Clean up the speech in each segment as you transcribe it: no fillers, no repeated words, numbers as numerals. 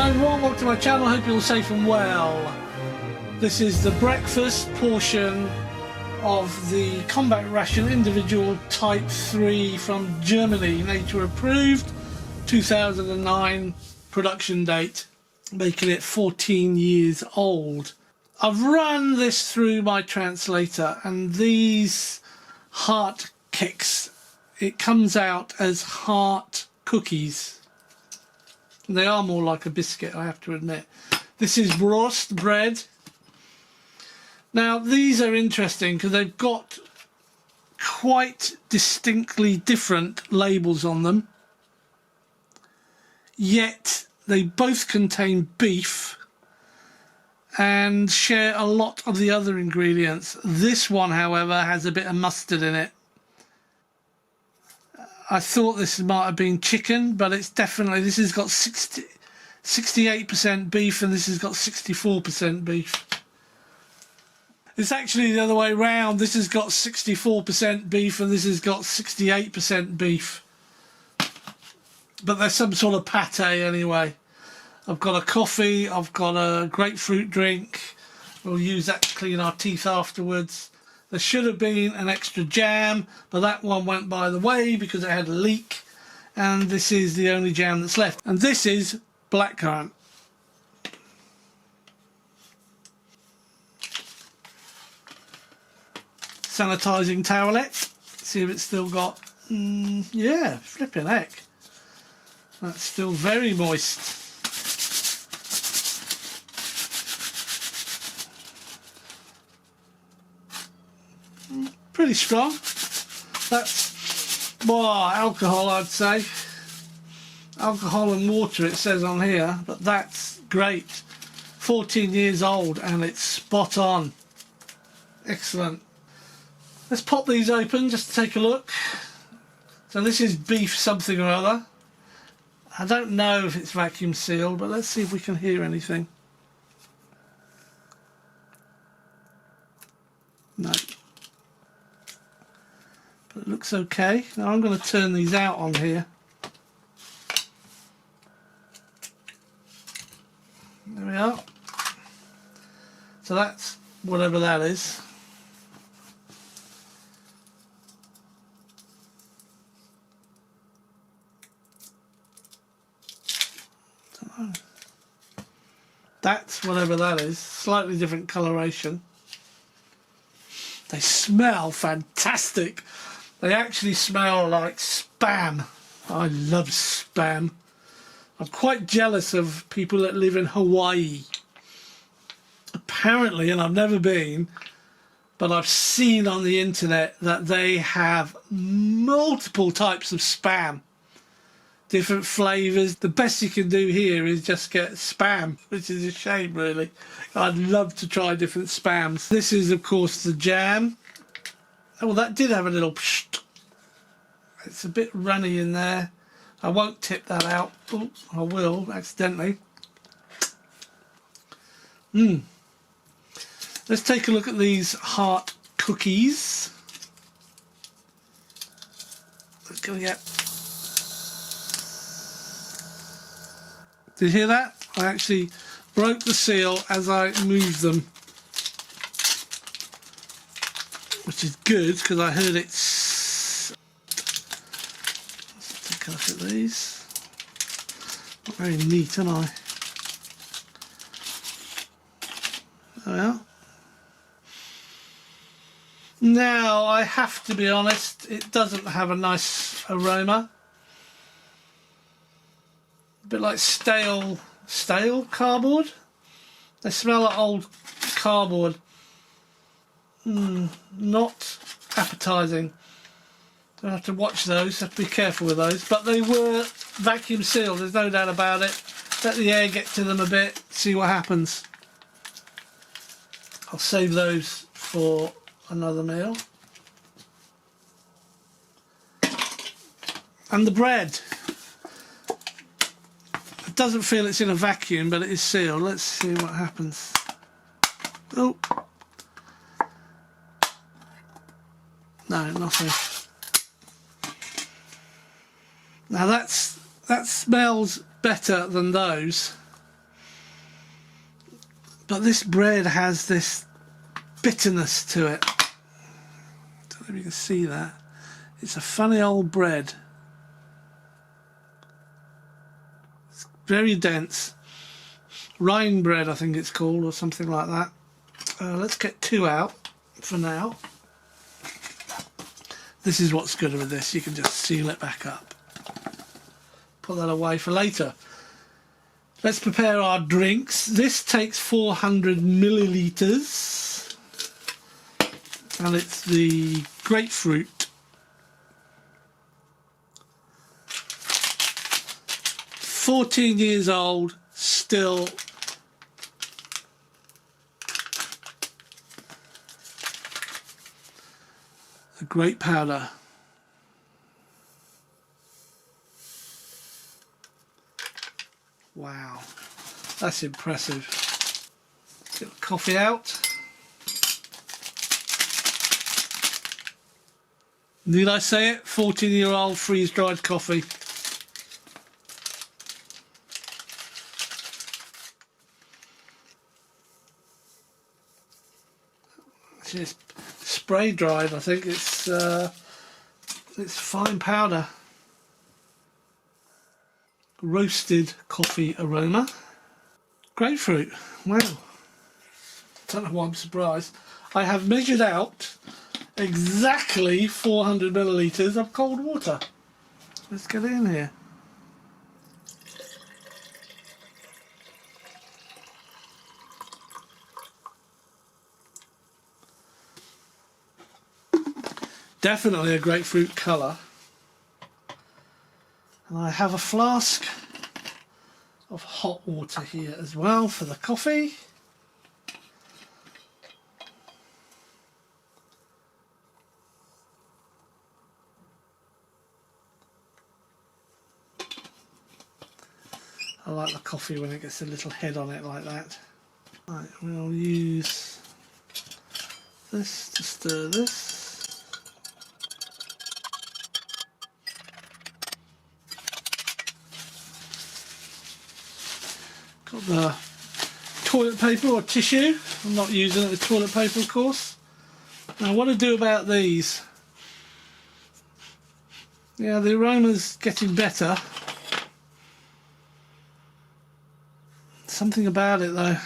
everyone, welcome to my channel. Hope you're all safe and well. This is the breakfast portion of the combat ration individual type 3 from Germany, nature approved, 2009 production date, making it 14 years old. I've run this through my translator, and these heart kicks, it comes out as heart cookies. They are more like a biscuit, I have to admit. This is Wurst bread. Now these are interesting because they've got quite distinctly different labels on them, yet they both contain beef and share a lot of the other ingredients. This one, however, has a bit of mustard in it. I thought this might have been chicken, but it's definitely, this has got 68% beef and this has got 64% beef. It's actually the other way round. This has got 64% beef and this has got 68% beef. But there's some sort of pate anyway. I've got a coffee, I've got a grapefruit drink. We'll use that to clean our teeth afterwards. There should have been an extra jam, but that one went by the way because it had a leak. And this is the only jam that's left. And this is blackcurrant. Sanitising towelette. See if it's still got... yeah, flipping heck. That's still very moist. Pretty strong. That's more alcohol, I'd say. Alcohol and water it says on here, but that's great. 14 years old and it's spot on. Excellent. Let's pop these open just to take a look. So this is beef something or other. I don't know if it's vacuum sealed, but let's see if we can hear anything. No. But it looks okay. Now I'm going to turn these out on here. There we are. So that's whatever that is. That's whatever that is. Slightly different coloration. They smell fantastic. They actually smell like Spam. I love Spam. I'm quite jealous of people that live in Hawaii. Apparently, and I've never been, but I've seen on the internet that they have multiple types of Spam. Different flavours. The best you can do here is just get Spam, which is a shame really. I'd love to try different Spams. This is of course the jam. Oh, well, that did have a little psht. It's a bit runny in there. I won't tip that out. Oh, I will accidentally. Let's take a look at these heart cookies. Let's go get. Did you hear that? I actually broke the seal as I moved them, which is good because I heard it. Let's take a look at these. Not very neat, am I? There we are. Now I have to be honest, it doesn't have a nice aroma. A bit like stale cardboard. They smell like old cardboard. Not appetising. Don't have to watch those, have to be careful with those. But they were vacuum sealed, there's no doubt about it. Let the air get to them a bit, see what happens. I'll save those for another meal. And the bread. It doesn't feel it's in a vacuum, but it is sealed. Let's see what happens. Oh. No, nothing. Now that smells better than those. But this bread has this bitterness to it. I don't know if you can see that. It's a funny old bread. It's very dense. Rye bread, I think it's called, or something like that. Let's get 2 out for now. This is what's good with this. You can just seal it back up. Put that away for later. Let's prepare our drinks. This takes 400 millilitres. And it's the grapefruit. 14 years old, still a great powder. Wow, that's impressive. Get the coffee out. Did I say it? 14-year-old freeze-dried coffee. It's spray dried, I think. It's fine powder. Roasted coffee aroma. Grapefruit. Wow. Don't know why I'm surprised. I have measured out exactly 400 millilitres of cold water. Let's get in here. Definitely a grapefruit colour. And I have a flask of hot water here as well for the coffee. I like the coffee when it gets a little head on it like that. Right, we'll use this to stir this. Got the toilet paper or tissue. I'm not using the toilet paper, of course. Now, what to do about these? Yeah, the aroma's getting better. Something about it, though.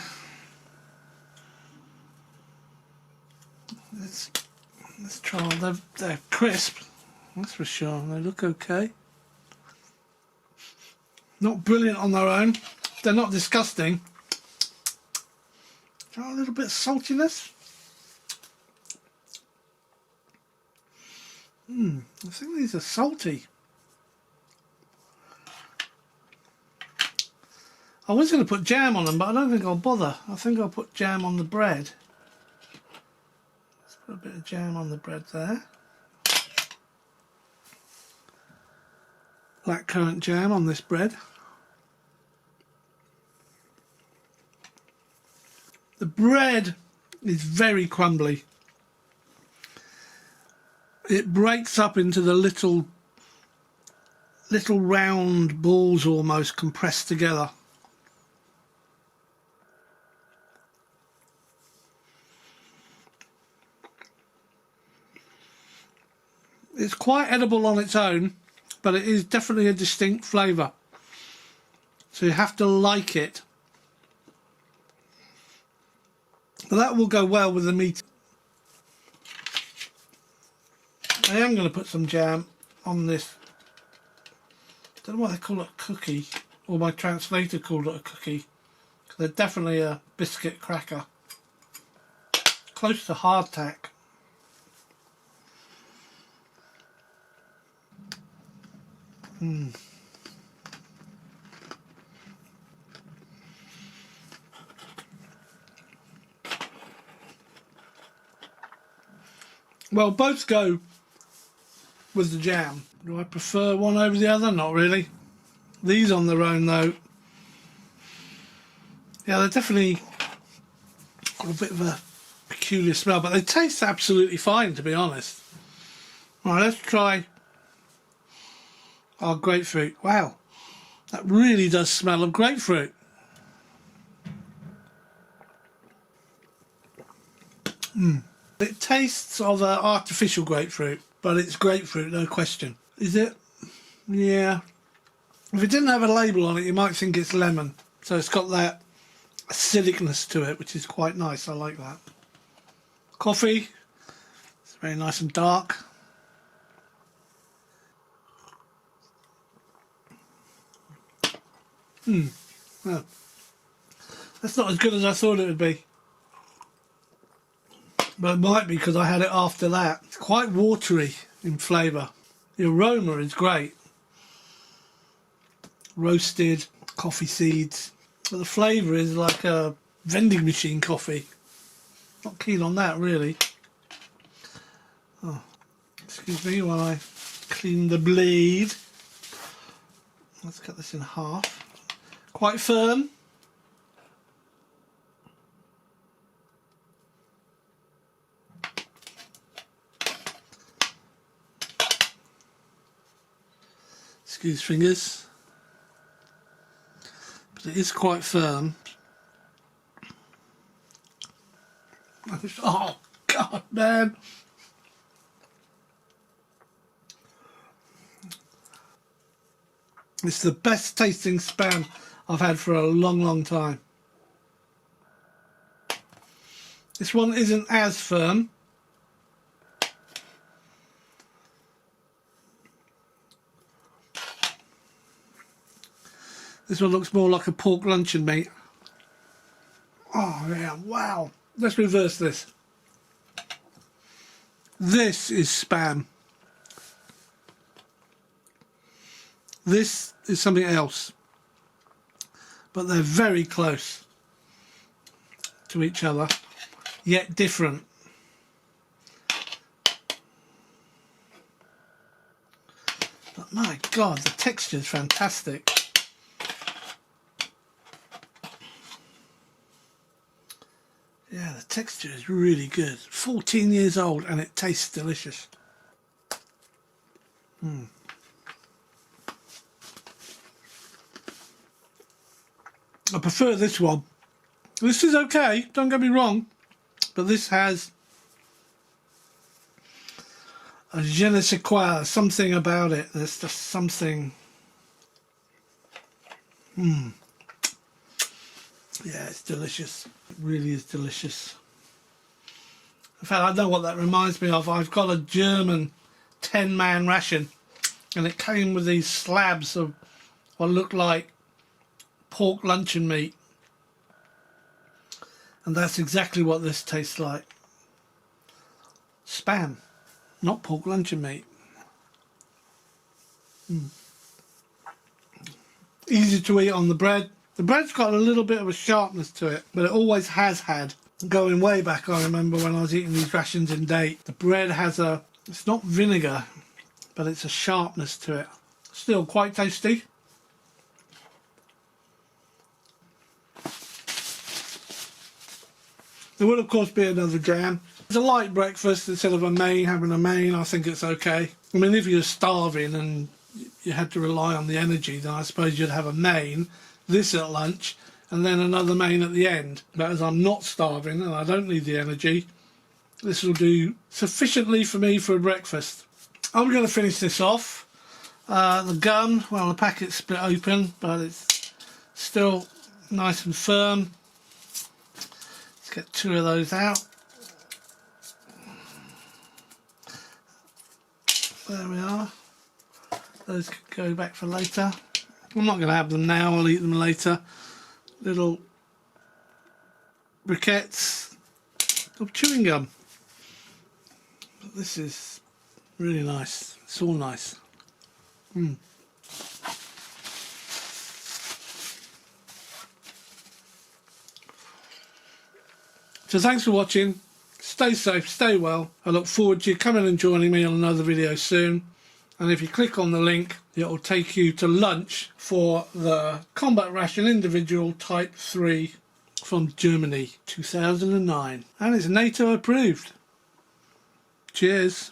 Let's try them. They're crisp, that's for sure. They look okay. Not brilliant on their own. They're not disgusting. Got a little bit of saltiness. I think these are salty. I was going to put jam on them, but I don't think I'll bother. I think I'll put jam on the bread. Let's put a bit of jam on the bread there. Blackcurrant jam on this bread. The bread is very crumbly. It breaks up into the little round balls almost compressed together. It's quite edible on its own, but it is definitely a distinct flavour. So you have to like it. But that will go well with the meat. I am going to put some jam on this. I don't know why they call it a cookie, or my translator called it a cookie. They're definitely a biscuit cracker. Close to hardtack. Well, both go with the jam. Do I prefer one over the other? Not really. These on their own though, yeah, they're definitely got a bit of a peculiar smell, but they taste absolutely fine, to be honest. Right, let's try our grapefruit. Wow, that really does smell of grapefruit. It tastes of artificial grapefruit, but it's grapefruit, no question. Is it? Yeah. If it didn't have a label on it, you might think it's lemon. So it's got that acidicness to it, which is quite nice. I like that. Coffee. It's very nice and dark. Well, that's not as good as I thought it would be. But it might be because I had it after that. It's quite watery in flavour. The aroma is great. Roasted coffee seeds. But the flavour is like a vending machine coffee. Not keen on that really. Oh, excuse me while I clean the blade. Let's cut this in half. Quite firm. Excuse fingers. But it is quite firm. Oh God, man. It's the best tasting Spam I've had for a long time. This one isn't as firm. This one looks more like a pork luncheon meat. Oh yeah, wow. Let's reverse this. This is Spam. This is something else. But they're very close to each other, yet different. But my God, the texture is fantastic. Yeah, the texture is really good. 14 years old and it tastes delicious. I prefer this one. This is okay, don't get me wrong, but this has a je ne sais quoi, something about it. There's just something. Yeah, it's delicious. It really is delicious. In fact, I know what that reminds me of. I've got a German 10-man ration, and it came with these slabs of what looked like pork luncheon meat, and that's exactly what this tastes like. Spam, not pork luncheon meat. Easy to eat on the bread. The bread's got a little bit of a sharpness to it, but it always has had. Going way back, I remember when I was eating these rations in date, the bread has a, it's not vinegar, but it's a sharpness to it. Still quite tasty. There will of course be another jam. It's a light breakfast instead of having a main. I think it's okay. I mean, if you're starving and you had to rely on the energy, then I suppose you'd have a main, this at lunch, and then another main at the end. But as I'm not starving and I don't need the energy, this will do sufficiently for me for a breakfast. I'm going to finish this off. The gum, well, the packet's split open, but it's still nice and firm. Get 2 of those out. There we are. Those could go back for later. I'm not going to have them now, I'll eat them later. Little briquettes of chewing gum. But this is really nice. It's all nice. So thanks for watching. Stay safe, stay well. I look forward to you coming and joining me on another video soon. And if you click on the link, it will take you to lunch for the Combat Ration Individual Type 3 from Germany, 2009. And it's NATO approved. Cheers.